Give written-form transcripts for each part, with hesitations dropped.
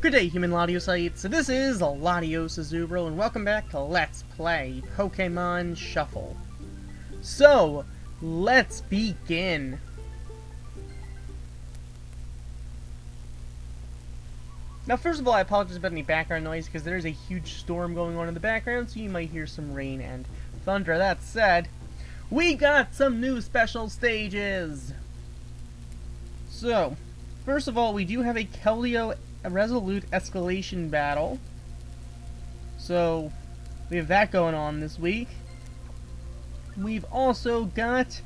Good day, human Ladiocytes. So this is Latios Azubro, and welcome back to Let's Play Pokemon Shuffle. So, let's begin. Now, first of all, I apologize about any background noise, because there is a huge storm going on in the background, so you might hear some rain and thunder. That said, we got some new special stages! So, first of all, we do have a Keldeo Resolute escalation battle. So we have that going on this week. We've also got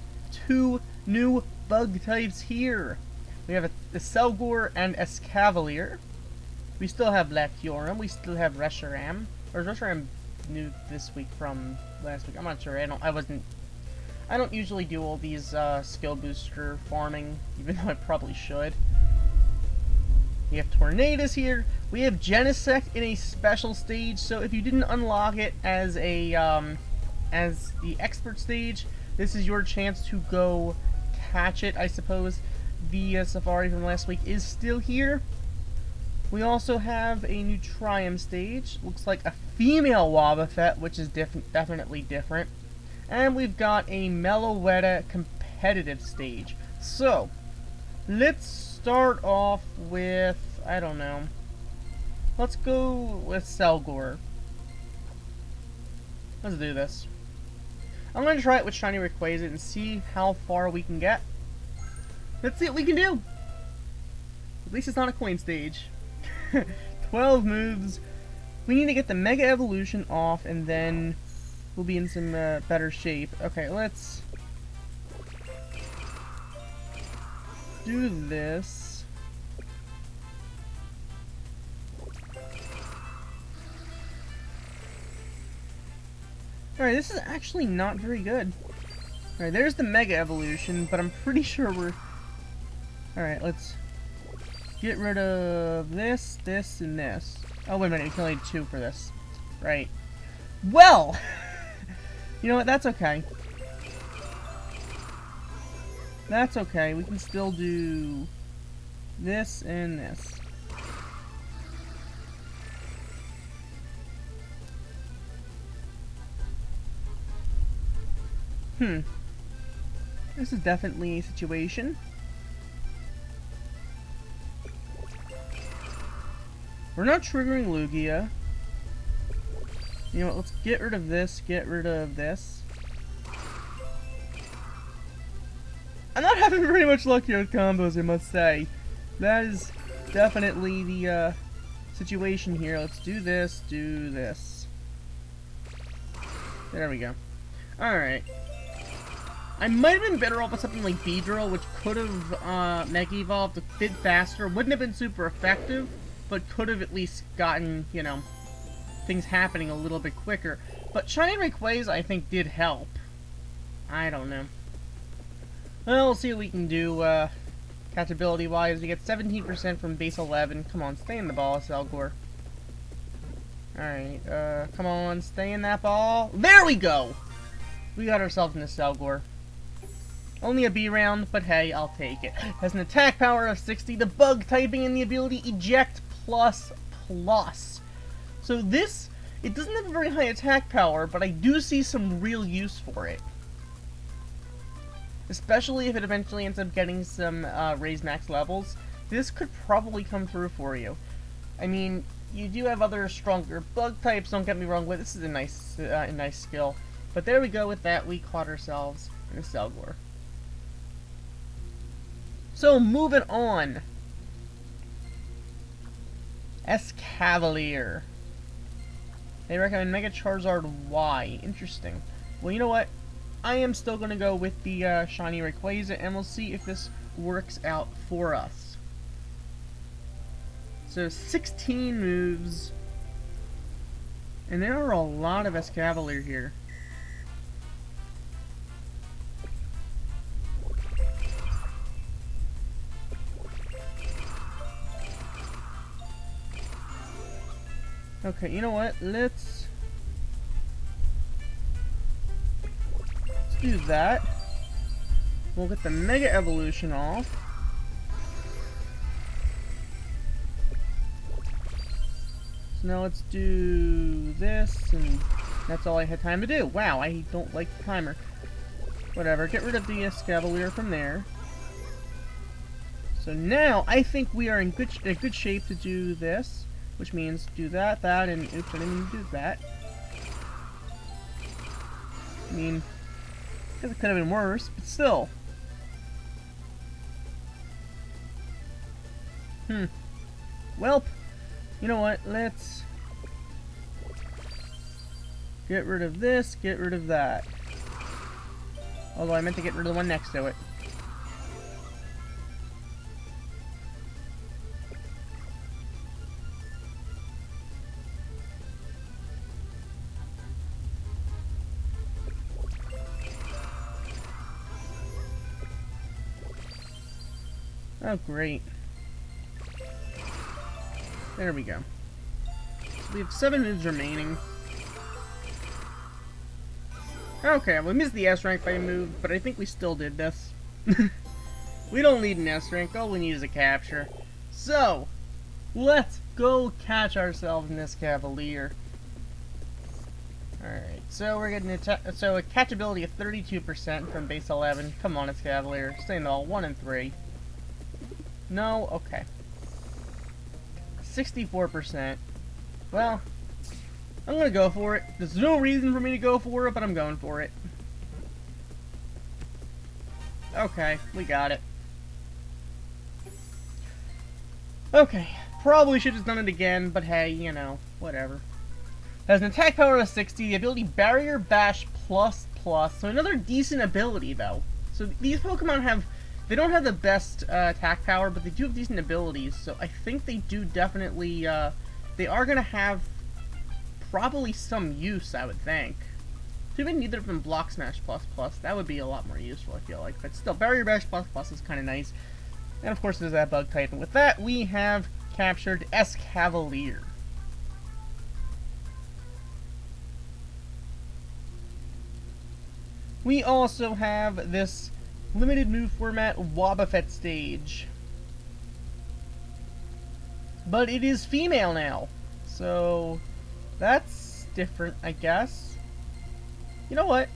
two new bug types here. We have a Selgor and Escavalier. We still have Latiorem. We still have Reshiram. Or is Reshiram new this week from last week? I'm not sure. I don't usually do all these skill booster farming, even though I probably should. We have Tornadus here. We have Genesect in a special stage, so if you didn't unlock it as a as the expert stage, this is your chance to go catch it, I suppose. The Safari from last week is still here. We also have a new Triumph stage. Looks like a female Wobbuffet, which is definitely different. And we've got a Meloetta competitive stage. So, let's start off with, I don't know. Let's go with Selgor. Let's do this. I'm going to try it with Shiny Rayquaza and see how far we can get. Let's see what we can do. At least it's not a coin stage. 12 moves. We need to get the Mega Evolution off and then we'll be in some better shape. Okay, let's do this. Alright, this is actually not very good. Alright, there's the Mega Evolution, but I'm pretty sure we're... Alright, let's get rid of this, this, and this. Oh, wait a minute, we can only do two for this. Right. Well! You know what, that's okay. That's okay, we can still do this and this. This is definitely a situation. We're not triggering Lugia. You know what, let's get rid of this, get rid of this. I'm not having very much luck here with combos, I must say. That is definitely the situation here. Let's do this, do this. There we go. Alright. I might have been better off with something like Beedrill, which could have Mega Evolved a bit faster. Wouldn't have been super effective, but could have at least gotten, you know, things happening a little bit quicker. But Shiny Rayquaza, I think, did help. I don't know. Well, we'll see what we can do, catchability-wise. We get 17% from base 11. Come on, stay in the ball, Selgor. Alright, come on, stay in that ball. There we go! We got ourselves in a Selgor. Only a B round, but hey, I'll take it. Has an attack power of 60, the bug typing, and the ability Eject Plus Plus. So this, it doesn't have a very high attack power, but I do see some real use for it. Especially if it eventually ends up getting some raised max levels. This could probably come through for you. I mean, you do have other stronger bug types, don't get me wrong, but this is a nice skill. But there we go with that, we caught ourselves in a Selgor. So, moving on. Escavalier. They recommend Mega Charizard Y. Interesting. Well, you know what? I am still going to go with the Shiny Rayquaza, and we'll see if this works out for us. So, 16 moves. And there are a lot of Escavalier here. Okay, you know what? Let's do that. We'll get the Mega Evolution off. So now let's do this, and that's all I had time to do. Wow, I don't like the timer. Whatever, get rid of the Escavalier from there. So now, I think we are in good shape to do this, which means do that, and oops, I didn't even do that. I mean, I guess it could have been worse, but still. Welp, you know what, let's get rid of this, get rid of that. Although I meant to get rid of the one next to it. Oh, great. There we go. So we have 7 moves remaining. Okay, we missed the S rank by a move, but I think we still did this. We don't need an S rank, all we need is a capture. So, let's go catch ourselves in this Cavalier. Alright, so we're getting a catchability of 32% from base 11. Come on, it's Cavalier. Stay in the ball, 1 and 3. No? Okay. 64%. Well, I'm gonna go for it. There's no reason for me to go for it, but I'm going for it. Okay, we got it. Okay, probably should have done it again, but hey, you know, whatever. Has an attack power of 60, the ability Barrier Bash plus plus, so another decent ability though. So these Pokemon have, they don't have the best attack power, but they do have decent abilities, so I think they do definitely, they are going to have probably some use, I would think. Too bad neither of them Block Smash plus plus, that would be a lot more useful, I feel like, but still, Barrier Bash plus plus is kind of nice. And of course there's that bug type, and with that we have captured Escavalier. We also have this limited move format Wobbuffet stage. But it is female now, so that's different, I guess. You know what?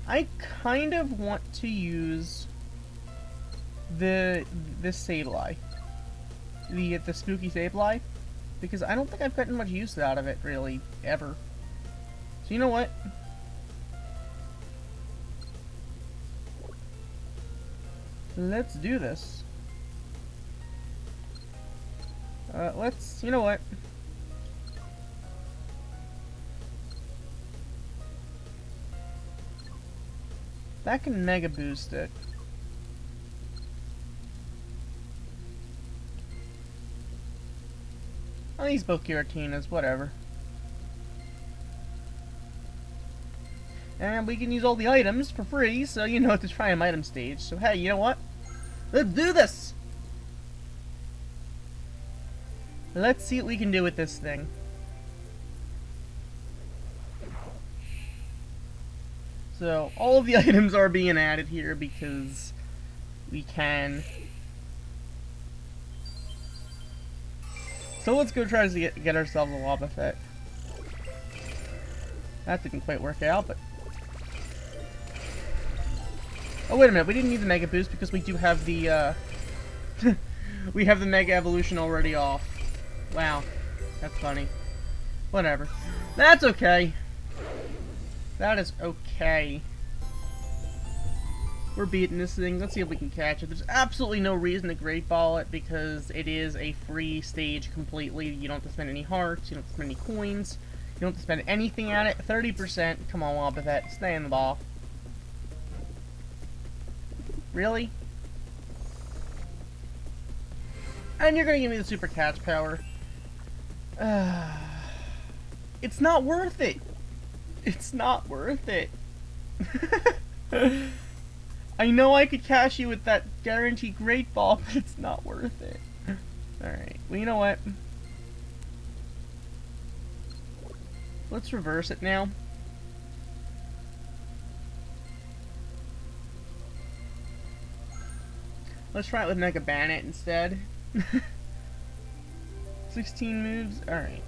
I kind of want to use the Sableye. The spooky Sableye. Because I don't think I've gotten much use out of it, really, ever. So you know what? Let's do this. You know what? That can Mega Boost it. I'll use both Giratinas, whatever. And we can use all the items for free, so you know to try an item stage. So hey, you know what? Let's do this! Let's see what we can do with this thing. So, all of the items are being added here because we can. So let's go try to get ourselves a Wobbuffet. That didn't quite work out, but... Oh, wait a minute, we didn't need the Mega Boost because we do have the, we have the Mega Evolution already off. Wow. That's funny. Whatever. That's okay. That is okay. We're beating this thing. Let's see if we can catch it. There's absolutely no reason to Great Ball it because it is a free stage completely. You don't have to spend any hearts. You don't have to spend any coins. You don't have to spend anything on it. 30%. Come on, Wobbuffet. Stay in the ball. Really? And you're gonna give me the super catch power. It's not worth it. It's not worth it. I know I could catch you with that guaranteed Great Ball, but it's not worth it. Alright, well you know what? Let's reverse it now. Let's try it with Mega Bandit instead. 16 moves? Alright.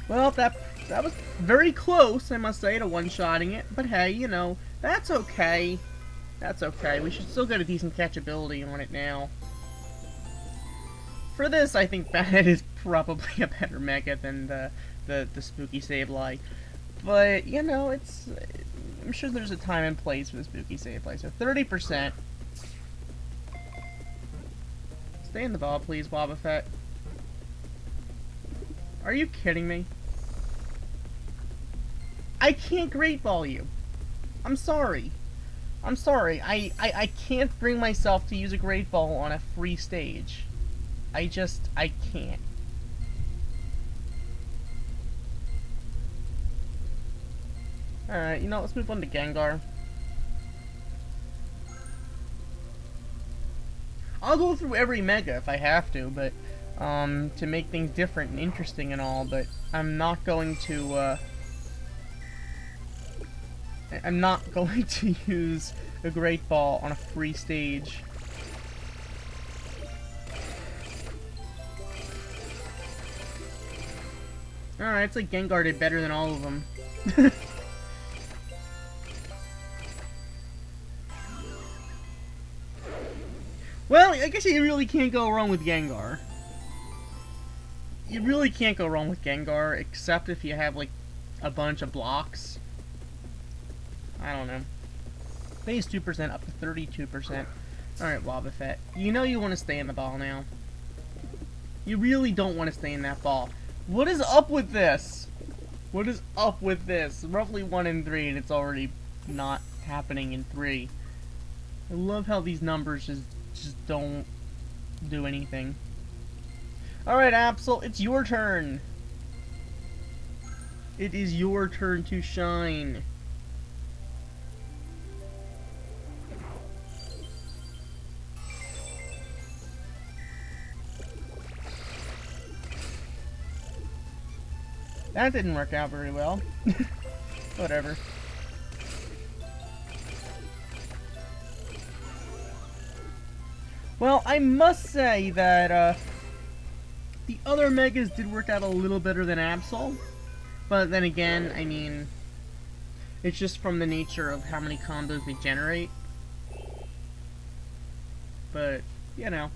Well, that was very close, I must say, to one-shotting it. But hey, you know, that's okay. That's okay. We should still get a decent catchability on it now. For this, I think Bat is probably a better mecha than the Spooky Sableye. But, you know, it's... I'm sure there's a time and place for the Spooky Sableye. So 30%. Stay in the ball, please, Wobbuffet. Are you kidding me? I can't Great Ball you. I'm sorry. I'm sorry. I can't bring myself to use a Great Ball on a free stage. I can't. Alright, you know, let's move on to Gengar. I'll go through every Mega if I have to, but, to make things different and interesting and all, but I'm not going to, I'm not going to use a Great Ball on a free stage. Alright, it's like Gengar did better than all of them. Well, I guess you really can't go wrong with Gengar. You really can't go wrong with Gengar, except if you have, like, a bunch of blocks. I don't know. Phase 2% up to 32%. Alright, Wobbuffet. You know you want to stay in the ball now. You really don't want to stay in that ball. What is up with this? What is up with this? Roughly 1 in 3, and it's already not happening in 3. I love how these numbers just don't do anything. Alright, Absol, it's your turn. It is your turn to shine. That didn't work out very well. Whatever. Well, I must say that the other Megas did work out a little better than Absol. But then again, I mean, it's just from the nature of how many combos they generate. But, you know.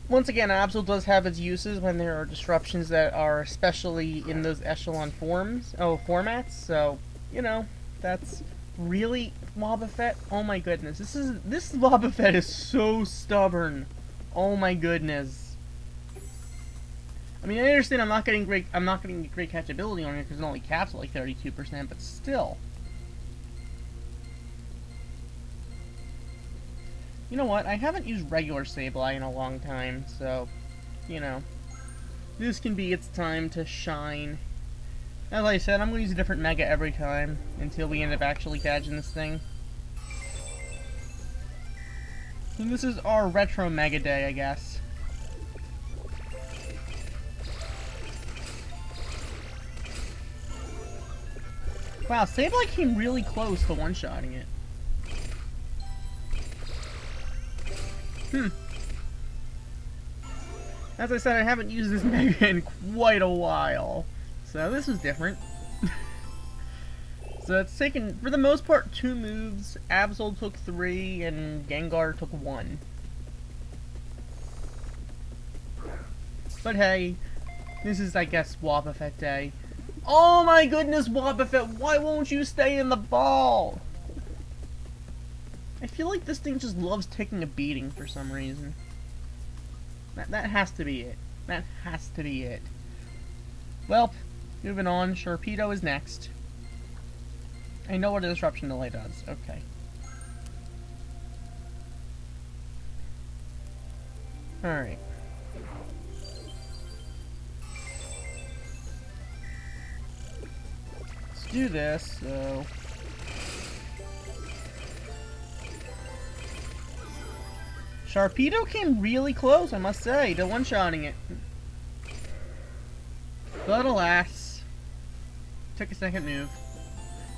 Once again, Absol does have its uses when there are disruptions that are especially in those echelon formats. So, you know, that's really Wobbuffet. Oh my goodness, this Wobbuffet is so stubborn. Oh my goodness. I mean, I understand I'm not getting great catchability on it because it only caps at like 32%, but still. You know what? I haven't used regular Sableye in a long time, so, you know, this can be its time to shine. As I said, I'm going to use a different Mega every time until we end up actually catching this thing. And this is our Retro Mega Day, I guess. Wow, Sableye came really close to one-shotting it. As I said, I haven't used this Mega in quite a while, so this is different. So it's taken, for the most part, 2 moves. Absol took 3, and Gengar took 1. But hey, this is, I guess, Wobbuffet Day. Oh my goodness, Wobbuffet, why won't you stay in the ball? I feel like this thing just loves taking a beating for some reason. That has to be it. That has to be it. Well, moving on, Sharpedo is next. I know what a disruption delay does. Okay. Alright. Let's do this, so... Sharpedo came really close, I must say, to one-shotting it. But alas, took a second move.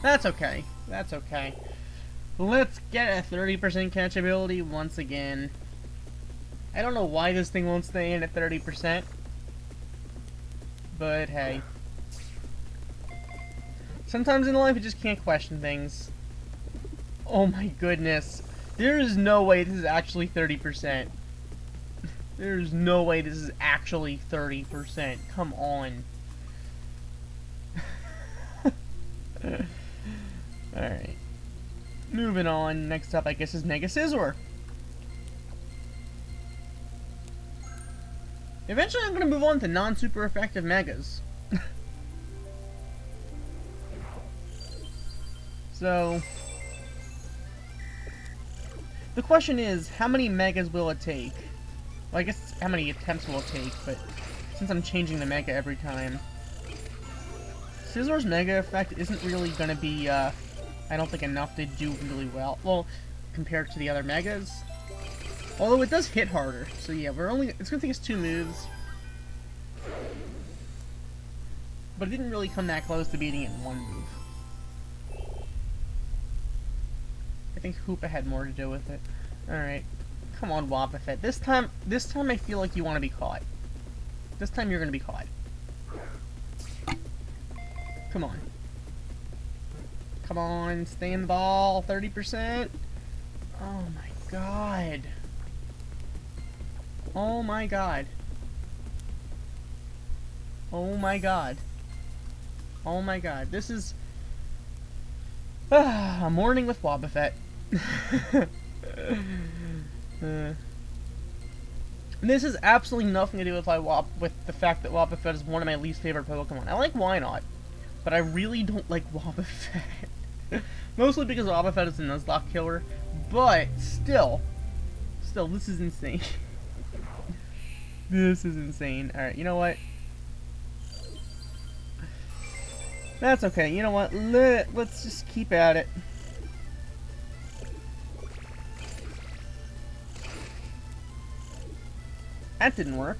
That's okay. That's okay. Let's get a 30% catchability once again. I don't know why this thing won't stay in at 30%. But hey. Sometimes in life you just can't question things. Oh my goodness. There is no way this is actually 30%. There's no way this is actually 30%. Come on. Alright. Moving on. Next up, I guess, is Mega Scizor. Eventually, I'm going to move on to non-super effective Megas. So, the question is, how many Megas will it take? Well, I guess how many attempts will it take, but since I'm changing the Mega every time, Scizor's Mega effect isn't really going to be, I don't think, enough to do really well. Well, compared to the other Megas. Although it does hit harder. So yeah, it's going to take us 2 moves. But it didn't really come that close to beating it in 1 move. I think Hoopa had more to do with it. Alright. Come on, Wobbuffet. This time I feel like you want to be caught. This time you're going to be caught. Come on. Come on, stay in the ball. 30%. Oh my god. Oh my god. Oh my god. Oh my god. This is a morning with Wobbuffet. This has absolutely nothing to do with the fact that Wobbuffet is one of my least favorite Pokemon. I like Wynot, but I really don't like Wobbuffet. Mostly because Wobbuffet is a Nuzlocke killer, but still, this is insane. This is insane. Alright, you know what? That's okay. You know what? Let's just keep at it. That didn't work.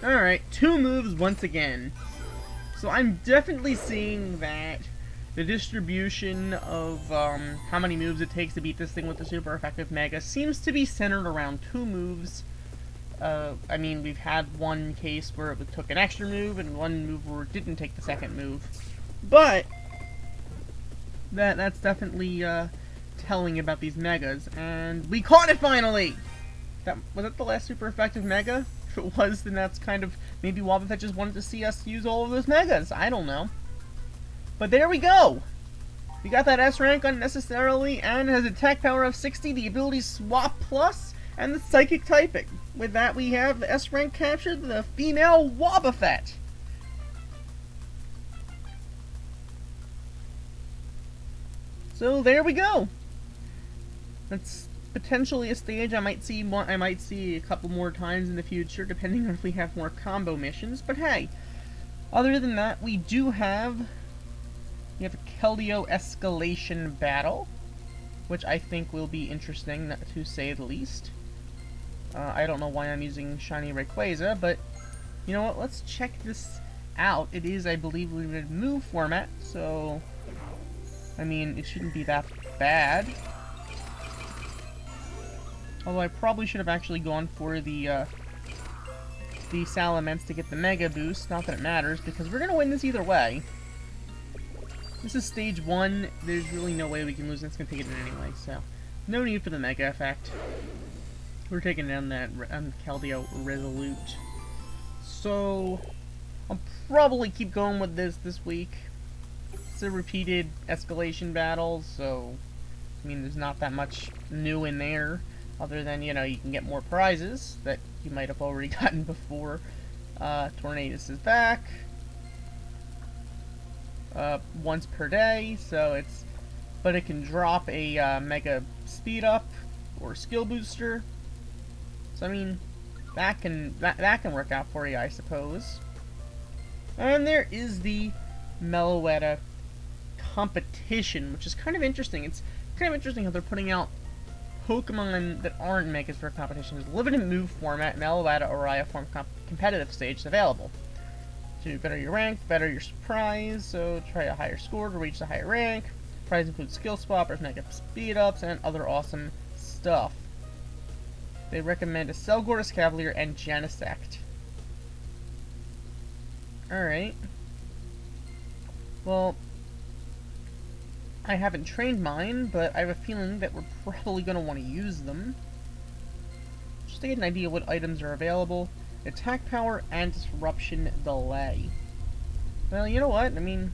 Alright, 2 moves once again. So I'm definitely seeing that the distribution of how many moves it takes to beat this thing with the super effective Mega seems to be centered around 2 moves. I mean, we've had one case where it took an extra move, and one move where it didn't take the second move. But that's definitely telling about these Megas, and we caught it finally! Was that the last super effective Mega? If it was, then that's kind of, maybe Wobbuffet just wanted to see us use all of those Megas. I don't know. But there we go! We got that S rank unnecessarily, and has a attack power of 60, the ability Swap Plus, and the Psychic typing. With that, we have the S rank captured, the female Wobbuffet. So there we go. That's potentially a stage I might see a couple more times in the future, depending on if we have more combo missions. But hey, other than that, we have a Keldeo escalation battle, which I think will be interesting, to say the least. I don't know why I'm using Shiny Rayquaza, but you know what? Let's check this out. It is, I believe, limited move format, so I mean, it shouldn't be that bad. Although I probably should have actually gone for the Salamence to get the Mega Boost. Not that it matters, because we're gonna win this either way. This is stage 1. There's really no way we can lose. It's gonna take it in anyway, so no need for the Mega effect. We're taking down that Keldeo Resolute. So I'll probably keep going with this week. It's a repeated escalation battle, so I mean, there's not that much new in there, other than, you know, you can get more prizes that you might have already gotten before. Tornadus is back once per day, so but it can drop a Mega Speed Up or Skill Booster. So I mean, that can work out for you, I suppose. And there is the Meloetta competition, which is kind of interesting. It's kind of interesting how they're putting out Pokemon that aren't megas for competition. There's limited move format and Elevata Oriya form competitive stage available. To better your rank, better your prize, so try a higher score to reach the higher rank. Prize includes skill swappers, mega speed ups, and other awesome stuff. They recommend a Selgor, Cavalier, and Genesect. Alright. Well, I haven't trained mine, but I have a feeling that we're probably going to want to use them. Just to get an idea of what items are available. Attack power and disruption delay. Well, you know what? I mean,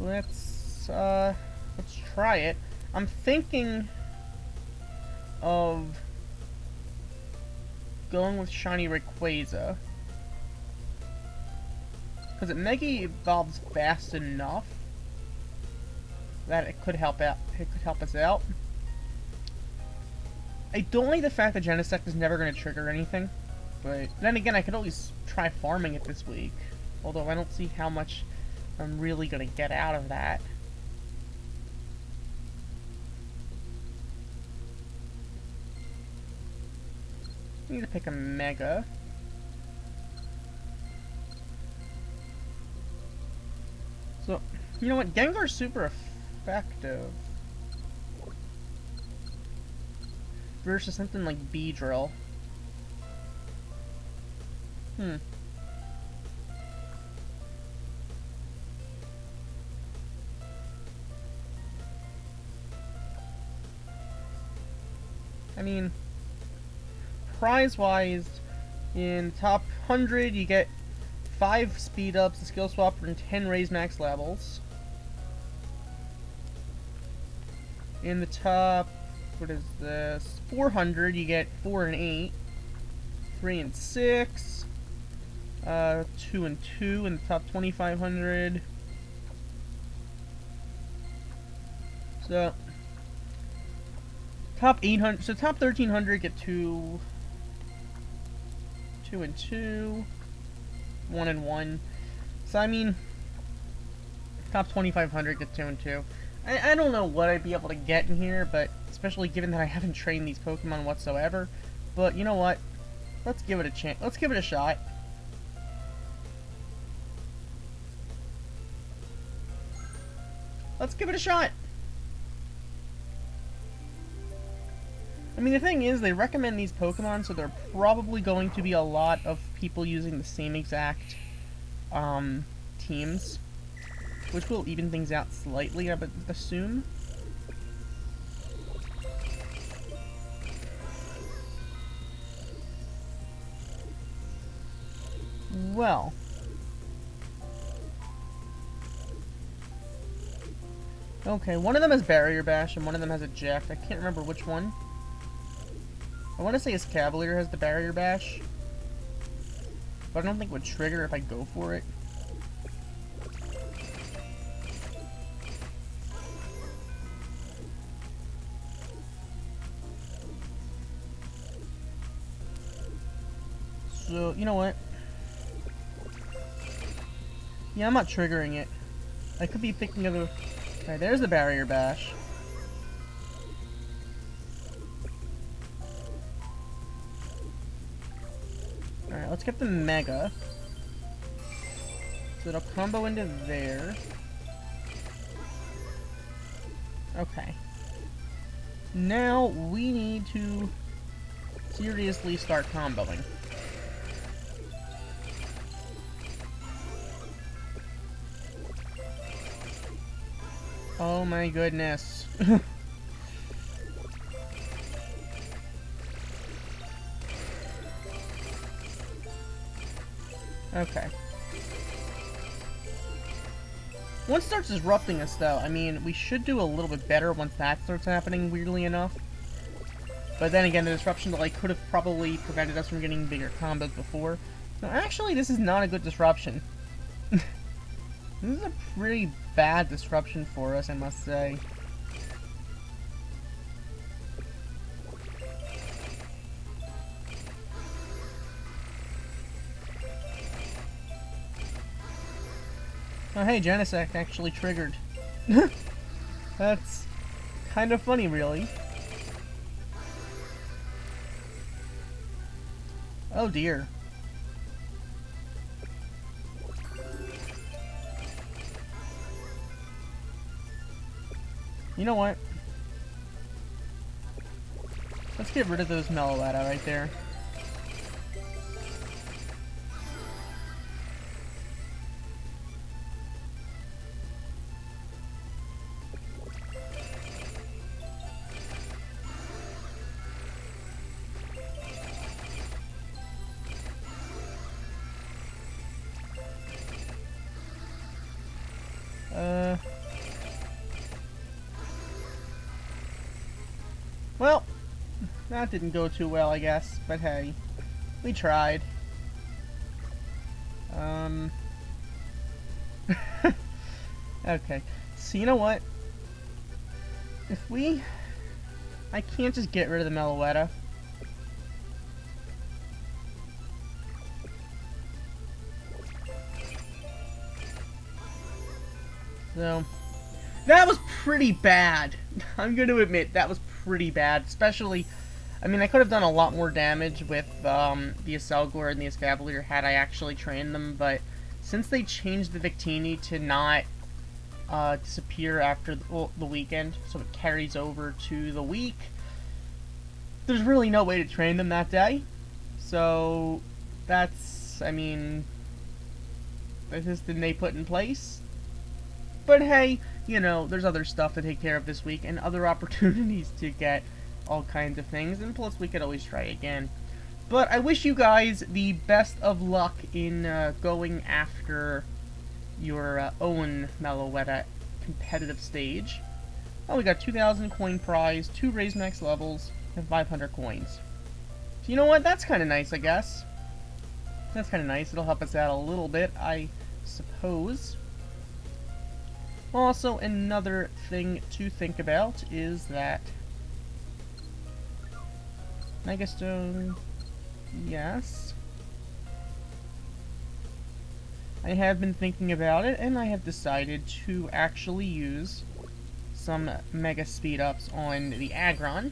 let's try it. I'm thinking of going with Shiny Rayquaza, because it Mega evolves fast enough that it could help out. It could help us out. I don't like the fact that Genesect is never going to trigger anything, but then again, I could always try farming it this week. Although I don't see how much I'm really going to get out of that. I need to pick a Mega. So, you know what? Gengar's super effective versus something like Beedrill. I mean, prize-wise, in top 100 you get 5 speed ups, a skill swapper, and 10 raise max levels. In the top, what is this? 400 you get 4 and 8, 3 and 6, 2 and 2 in the top 2500. So top 800, so top 1300 get 2 and 2, 1 and 1. So I mean, top 2500 get 2 and 2. I don't know what I'd be able to get in here, but especially given that I haven't trained these Pokemon whatsoever. But you know what? Let's give it a chance. Let's give it a shot. Let's give it a shot. I mean, the thing is, they recommend these Pokemon, so there are probably going to be a lot of people using the same exact teams, which will even things out slightly, I would assume. Well, okay, one of them has Barrier Bash and one of them has Eject. I can't remember which one. I want to say his Cavalier has the Barrier Bash, but I don't think it would trigger if I go for it. So, you know what? Yeah, I'm not triggering it. I could be thinking of a... Alright, there's the Barrier Bash. Alright, let's get the Mega. So it'll combo into there. Okay. Now we need to seriously start comboing. Oh my goodness. Okay. Once it starts disrupting us, though, I mean, we should do a little bit better once that starts happening, weirdly enough. But then again, the disruption delay could have probably prevented us from getting bigger combos before. No, actually, this is not a good disruption. This is a pretty bad disruption for us, I must say. Oh hey, Genesect actually triggered. That's kind of funny, really. Oh dear. You know what? Let's get rid of those Meloetta right there. Well, that didn't go too well, I guess, but hey, we tried. Okay, so you know what? If we... I can't just get rid of the Meloetta. So, that was pretty bad. I'm going to admit, that was pretty bad. Especially, I mean, I could have done a lot more damage with the Acelgor and the Escavalier had I actually trained them, but since they changed the Victini to not disappear after the weekend, so it carries over to the week, there's really no way to train them that day. So, that's, I mean, the system they put in place. But hey, you know, there's other stuff to take care of this week and other opportunities to get all kinds of things, and plus we could always try again. But I wish you guys the best of luck in going after your own Meloetta competitive stage. Oh, we got 2,000 coin prize, 2 raise max levels, and 500 coins. So you know what? That's kind of nice, I guess. That's kind of nice. It'll help us out a little bit, I suppose. Also, another thing to think about is that Megastone, yes. I have been thinking about it, and I have decided to actually use some Mega Speed-Ups on the Aggron,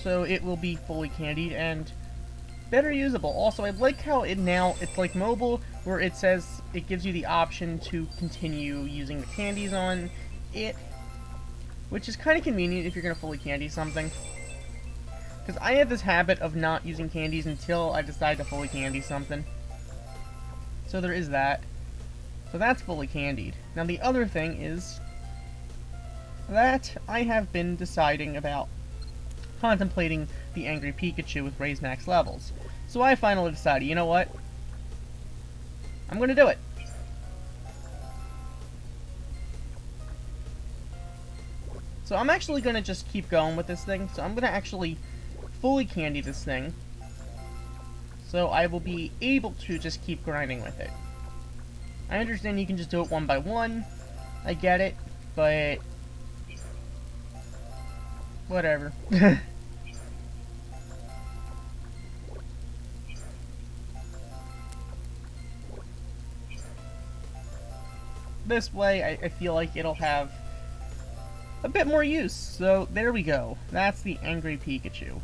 so it will be fully candied and better usable. Also, I like how it's like mobile, where it says it gives you the option to continue using the candies on it, which is kind of convenient if you're going to fully candy something. Because I have this habit of not using candies until I decide to fully candy something. So there is that. So that's fully candied. Now the other thing is that I have been deciding about contemplating the Angry Pikachu with raised max levels. So I finally decided, you know what? I'm going to do it. So I'm actually going to just keep going with this thing. So I'm going to actually fully candy this thing. So I will be able to just keep grinding with it. I understand you can just do it one by one. I get it, but whatever. This way, I feel like it'll have a bit more use. So there we go. That's the Angry Pikachu.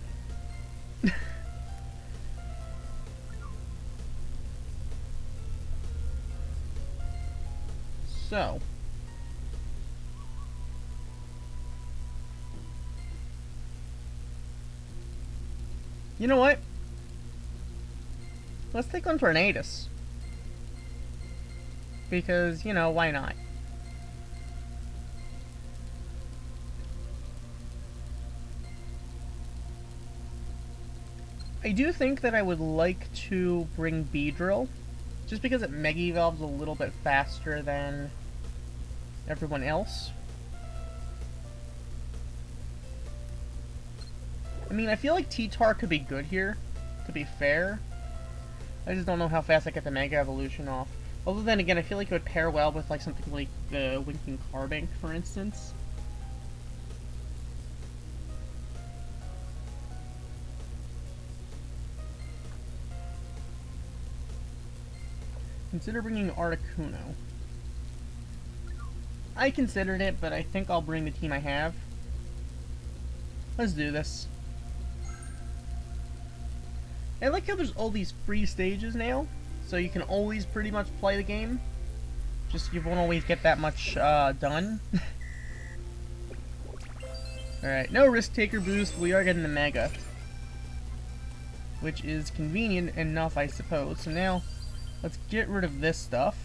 So, you know what? Let's take on Tornadus. Because, you know, why not? I do think that I would like to bring Beedrill, just because it Mega Evolves a little bit faster than everyone else. I mean, I feel like T-Tar could be good here, to be fair. I just don't know how fast I get the Mega Evolution off. Although then again, I feel like it would pair well with like something like the Winking Carbink, for instance. Consider bringing Articuno. I considered it, but I think I'll bring the team I have. Let's do this. I like how there's all these free stages now, so you can always pretty much play the game. Just you won't always get that much done. Alright, no risk taker boost, we are getting the Mega. Which is convenient enough, I suppose. So now, let's get rid of this stuff.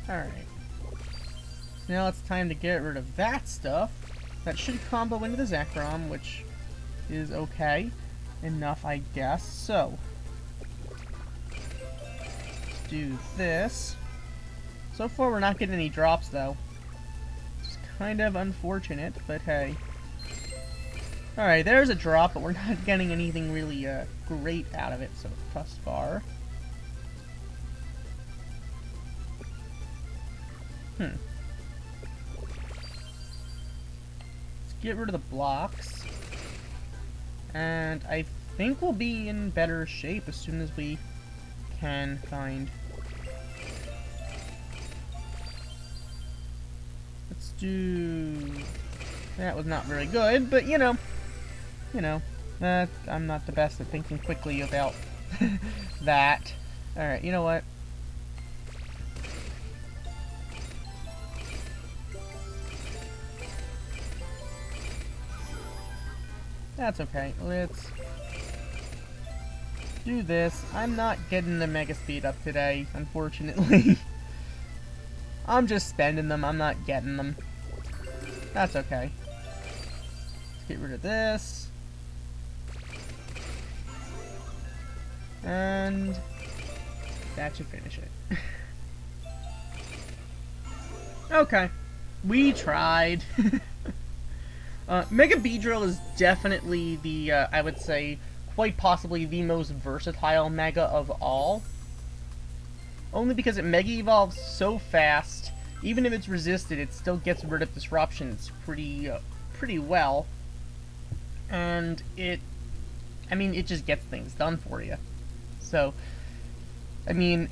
Alright. So now it's time to get rid of that stuff. That should combo into the Zekrom, which is okay enough, I guess. So, let's do this. So far, we're not getting any drops, though. It's kind of unfortunate, but hey. Alright, there's a drop, but we're not getting anything really great out of it so thus far. Let's get rid of the blocks. And I think we'll be in better shape as soon as we can find... Let's do... That was not very good, but you know, I'm not the best at thinking quickly about that. Alright, you know what? That's okay. Let's do this. I'm not getting the Mega Speed up today, unfortunately. I'm just spending them. I'm not getting them. That's okay. Let's get rid of this. And that should finish it. Okay. We tried. Mega Beedrill is definitely the, I would say, quite possibly the most versatile Mega of all. Only because it Mega Evolves so fast, even if it's resisted, it still gets rid of disruptions pretty well. And it just gets things done for you. So, I mean,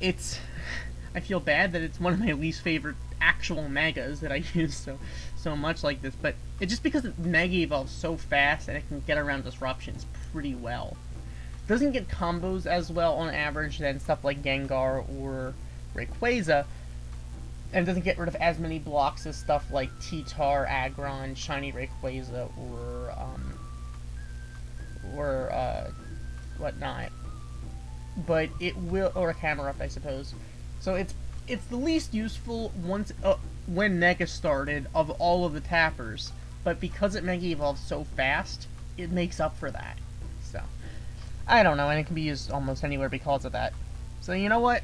I feel bad that it's one of my least favorite actual Megas that I use so much like this, but it's just because it Mega Evolves so fast and it can get around disruptions pretty well. Doesn't get combos as well on average than stuff like Gengar or Rayquaza, and doesn't get rid of as many blocks as stuff like T-Tar, Aggron, Shiny Rayquaza, or whatnot. But it will, or a Camerupt, I suppose. So it's the least useful once when Mega started of all of the tappers, but because it Mega Evolves so fast, it makes up for that. So, I don't know, and it can be used almost anywhere because of that. So you know what?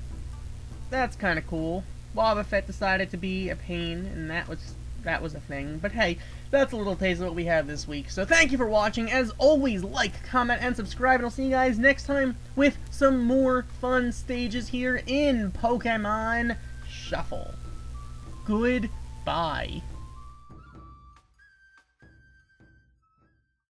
That's kind of cool. Wobbuffet decided to be a pain, and that was a thing. But hey, that's a little taste of what we have this week. So thank you for watching. As always, like, comment, and subscribe, and I'll see you guys next time with some more fun stages here in Pokemon Shuffle. Goodbye.